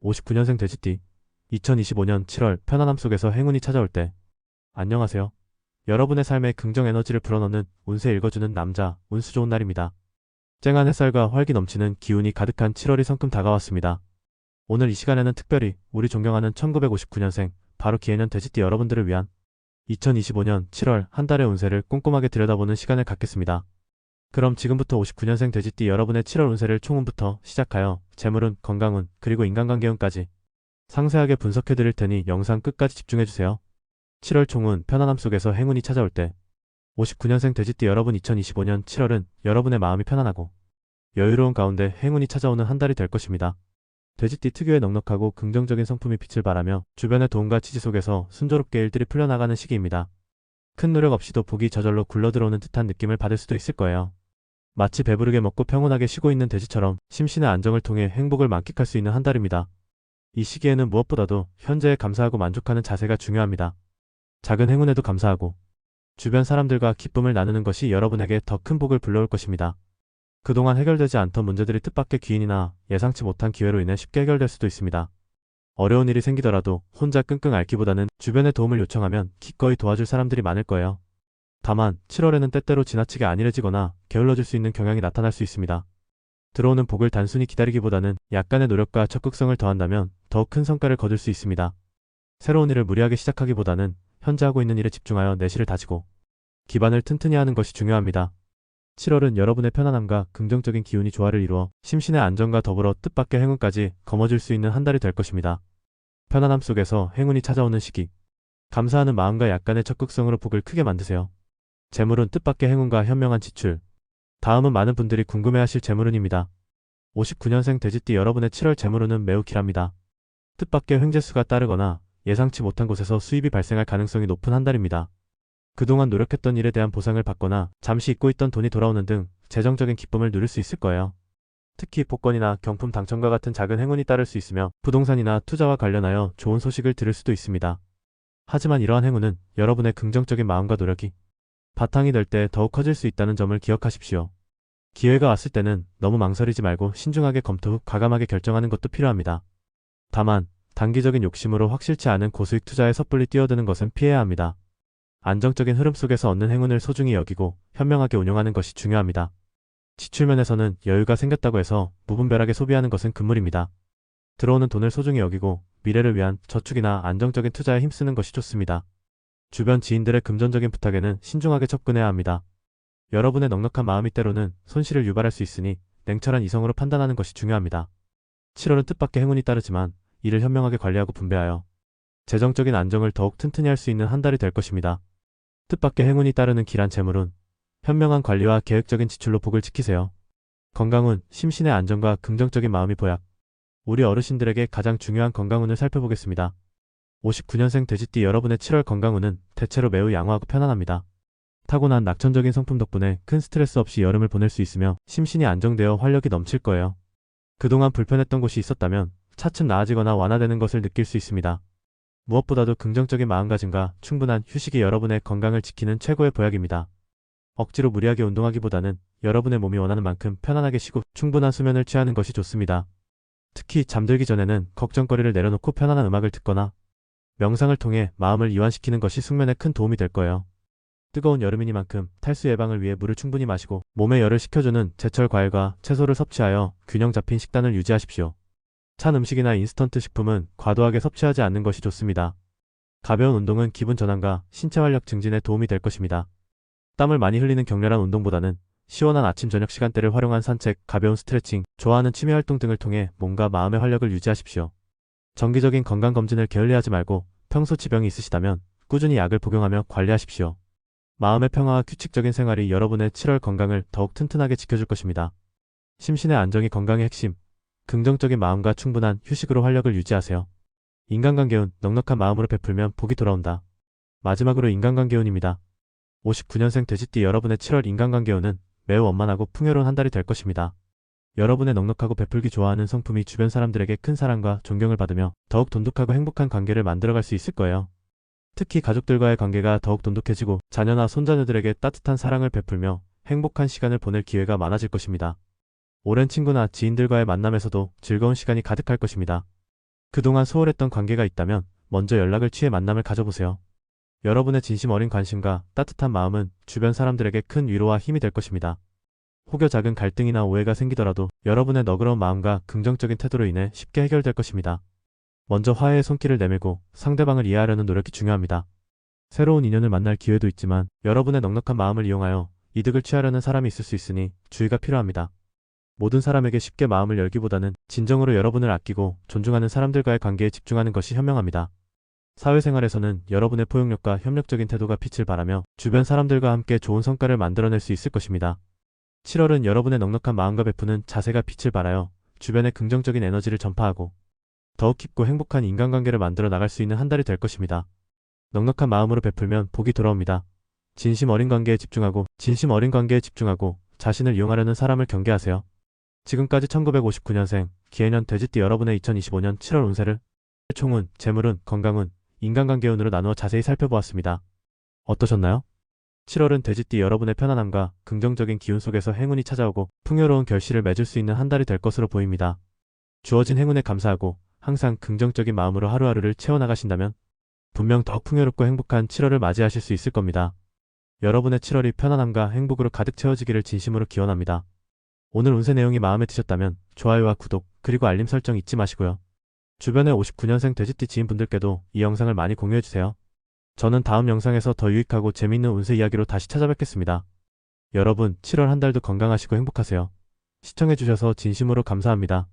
59년생 돼지띠. 2025년 7월 편안함 속에서 행운이 찾아올 때. 안녕하세요. 여러분의 삶에 긍정 에너지를 불어넣는 운세 읽어주는 남자, 운수 좋은 날입니다. 쨍한 햇살과 활기 넘치는 기운이 가득한 7월이 성큼 다가왔습니다. 오늘 이 시간에는 특별히 우리 존경하는 1959년생, 바로 기해년 돼지띠 여러분들을 위한 2025년 7월 한 달의 운세를 꼼꼼하게 들여다보는 시간을 갖겠습니다. 그럼 지금부터 59년생 돼지띠 여러분의 7월 운세를 총운부터 시작하여 재물운, 건강운, 그리고 인간관계운까지 상세하게 분석해드릴 테니 영상 끝까지 집중해주세요. 7월 총운, 편안함 속에서 행운이 찾아올 때. 59년생 돼지띠 여러분, 2025년 7월은 여러분의 마음이 편안하고 여유로운 가운데 행운이 찾아오는 한 달이 될 것입니다. 돼지띠 특유의 넉넉하고 긍정적인 성품이 빛을 발하며 주변의 도움과 지지 속에서 순조롭게 일들이 풀려나가는 시기입니다. 큰 노력 없이도 복이 저절로 굴러들어오는 듯한 느낌을 받을 수도 있을 거예요. 마치 배부르게 먹고 평온하게 쉬고 있는 돼지처럼 심신의 안정을 통해 행복을 만끽할 수 있는 한 달입니다. 이 시기에는 무엇보다도 현재에 감사하고 만족하는 자세가 중요합니다. 작은 행운에도 감사하고 주변 사람들과 기쁨을 나누는 것이 여러분에게 더 큰 복을 불러올 것입니다. 그동안 해결되지 않던 문제들이 뜻밖의 기인이나 예상치 못한 기회로 인해 쉽게 해결될 수도 있습니다. 어려운 일이 생기더라도 혼자 끙끙 앓기보다는 주변의 도움을 요청하면 기꺼이 도와줄 사람들이 많을 거예요. 다만 7월에는 때때로 지나치게 안일해지거나 게을러질 수 있는 경향이 나타날 수 있습니다. 들어오는 복을 단순히 기다리기보다는 약간의 노력과 적극성을 더한다면 더욱 큰 성과를 거둘 수 있습니다. 새로운 일을 무리하게 시작하기보다는 현재 하고 있는 일에 집중하여 내실을 다지고 기반을 튼튼히 하는 것이 중요합니다. 7월은 여러분의 편안함과 긍정적인 기운이 조화를 이루어 심신의 안정과 더불어 뜻밖의 행운까지 거머쥘 수 있는 한 달이 될 것입니다. 편안함 속에서 행운이 찾아오는 시기. 감사하는 마음과 약간의 적극성으로 복을 크게 만드세요. 재물은 뜻밖의 행운과 현명한 지출. 다음은 많은 분들이 궁금해하실 재물운입니다. 59년생 돼지띠 여러분의 7월 재물운은 매우 길합니다. 뜻밖의 횡재수가 따르거나 예상치 못한 곳에서 수입이 발생할 가능성이 높은 한 달입니다. 그동안 노력했던 일에 대한 보상을 받거나 잠시 잊고 있던 돈이 돌아오는 등 재정적인 기쁨을 누릴 수 있을 거예요. 특히 복권이나 경품 당첨과 같은 작은 행운이 따를 수 있으며 부동산이나 투자와 관련하여 좋은 소식을 들을 수도 있습니다. 하지만 이러한 행운은 여러분의 긍정적인 마음과 노력이 바탕이 될 때 더욱 커질 수 있다는 점을 기억하십시오. 기회가 왔을 때는 너무 망설이지 말고 신중하게 검토 후 과감하게 결정하는 것도 필요합니다. 다만 단기적인 욕심으로 확실치 않은 고수익 투자에 섣불리 뛰어드는 것은 피해야 합니다. 안정적인 흐름 속에서 얻는 행운을 소중히 여기고 현명하게 운용하는 것이 중요합니다. 지출면에서는 여유가 생겼다고 해서 무분별하게 소비하는 것은 금물입니다. 들어오는 돈을 소중히 여기고 미래를 위한 저축이나 안정적인 투자에 힘쓰는 것이 좋습니다. 주변 지인들의 금전적인 부탁에는 신중하게 접근해야 합니다. 여러분의 넉넉한 마음이 때로는 손실을 유발할 수 있으니 냉철한 이성으로 판단하는 것이 중요합니다. 7월은 뜻밖의 행운이 따르지만 이를 현명하게 관리하고 분배하여 재정적인 안정을 더욱 튼튼히 할 수 있는 한 달이 될 것입니다. 뜻밖의 행운이 따르는 길한 재물운. 현명한 관리와 계획적인 지출로 복을 지키세요. 건강운, 심신의 안정과 긍정적인 마음이 보약. 우리 어르신들에게 가장 중요한 건강운을 살펴보겠습니다. 59년생 돼지띠 여러분의 7월 건강운은 대체로 매우 양호하고 편안합니다. 타고난 낙천적인 성품 덕분에 큰 스트레스 없이 여름을 보낼 수 있으며 심신이 안정되어 활력이 넘칠 거예요. 그동안 불편했던 곳이 있었다면 차츰 나아지거나 완화되는 것을 느낄 수 있습니다. 무엇보다도 긍정적인 마음가짐과 충분한 휴식이 여러분의 건강을 지키는 최고의 보약입니다. 억지로 무리하게 운동하기보다는 여러분의 몸이 원하는 만큼 편안하게 쉬고 충분한 수면을 취하는 것이 좋습니다. 특히 잠들기 전에는 걱정거리를 내려놓고 편안한 음악을 듣거나 명상을 통해 마음을 이완시키는 것이 숙면에 큰 도움이 될 거예요. 뜨거운 여름이니만큼 탈수 예방을 위해 물을 충분히 마시고 몸에 열을 식혀주는 제철 과일과 채소를 섭취하여 균형 잡힌 식단을 유지하십시오. 찬 음식이나 인스턴트 식품은 과도하게 섭취하지 않는 것이 좋습니다. 가벼운 운동은 기분 전환과 신체 활력 증진에 도움이 될 것입니다. 땀을 많이 흘리는 격렬한 운동보다는 시원한 아침 저녁 시간대를 활용한 산책, 가벼운 스트레칭, 좋아하는 취미 활동 등을 통해 몸과 마음의 활력을 유지하십시오. 정기적인 건강검진을 게을리하지 말고 평소 지병이 있으시다면 꾸준히 약을 복용하며 관리하십시오. 마음의 평화와 규칙적인 생활이 여러분의 7월 건강을 더욱 튼튼하게 지켜줄 것입니다. 심신의 안정이 건강의 핵심. 긍정적인 마음과 충분한 휴식으로 활력을 유지하세요. 인간관계운, 넉넉한 마음으로 베풀면 복이 돌아온다. 마지막으로 인간관계운입니다. 59년생 돼지띠 여러분의 7월 인간관계운은 매우 원만하고 풍요로운 한 달이 될 것입니다. 여러분의 넉넉하고 베풀기 좋아하는 성품이 주변 사람들에게 큰 사랑과 존경을 받으며 더욱 돈독하고 행복한 관계를 만들어갈 수 있을 거예요. 특히 가족들과의 관계가 더욱 돈독해지고 자녀나 손자녀들에게 따뜻한 사랑을 베풀며 행복한 시간을 보낼 기회가 많아질 것입니다. 오랜 친구나 지인들과의 만남에서도 즐거운 시간이 가득할 것입니다. 그동안 소홀했던 관계가 있다면 먼저 연락을 취해 만남을 가져보세요. 여러분의 진심 어린 관심과 따뜻한 마음은 주변 사람들에게 큰 위로와 힘이 될 것입니다. 혹여 작은 갈등이나 오해가 생기더라도 여러분의 너그러운 마음과 긍정적인 태도로 인해 쉽게 해결될 것입니다. 먼저 화해의 손길을 내밀고 상대방을 이해하려는 노력이 중요합니다. 새로운 인연을 만날 기회도 있지만 여러분의 넉넉한 마음을 이용하여 이득을 취하려는 사람이 있을 수 있으니 주의가 필요합니다. 모든 사람에게 쉽게 마음을 열기보다는 진정으로 여러분을 아끼고 존중하는 사람들과의 관계에 집중하는 것이 현명합니다. 사회생활에서는 여러분의 포용력과 협력적인 태도가 빛을 발하며 주변 사람들과 함께 좋은 성과를 만들어낼 수 있을 것입니다. 7월은 여러분의 넉넉한 마음과 베푸는 자세가 빛을 발하여 주변에 긍정적인 에너지를 전파하고 더욱 깊고 행복한 인간관계를 만들어 나갈 수 있는 한 달이 될 것입니다. 넉넉한 마음으로 베풀면 복이 돌아옵니다. 진심 어린 관계에 집중하고 자신을 이용하려는 사람을 경계하세요. 지금까지 1959년생 기해년 돼지띠 여러분의 2025년 7월 운세를 총운, 재물운, 건강운, 인간관계운으로 나누어 자세히 살펴보았습니다. 어떠셨나요? 7월은 돼지띠 여러분의 편안함과 긍정적인 기운 속에서 행운이 찾아오고 풍요로운 결실을 맺을 수 있는 한 달이 될 것으로 보입니다. 주어진 행운에 감사하고 항상 긍정적인 마음으로 하루하루를 채워나가신다면 분명 더 풍요롭고 행복한 7월을 맞이하실 수 있을 겁니다. 여러분의 7월이 편안함과 행복으로 가득 채워지기를 진심으로 기원합니다. 오늘 운세 내용이 마음에 드셨다면 좋아요와 구독 그리고 알림 설정 잊지 마시고요. 주변의 59년생 돼지띠 지인분들께도 이 영상을 많이 공유해주세요. 저는 다음 영상에서 더 유익하고 재미있는 운세 이야기로 다시 찾아뵙겠습니다. 여러분 7월 한 달도 건강하시고 행복하세요. 시청해주셔서 진심으로 감사합니다.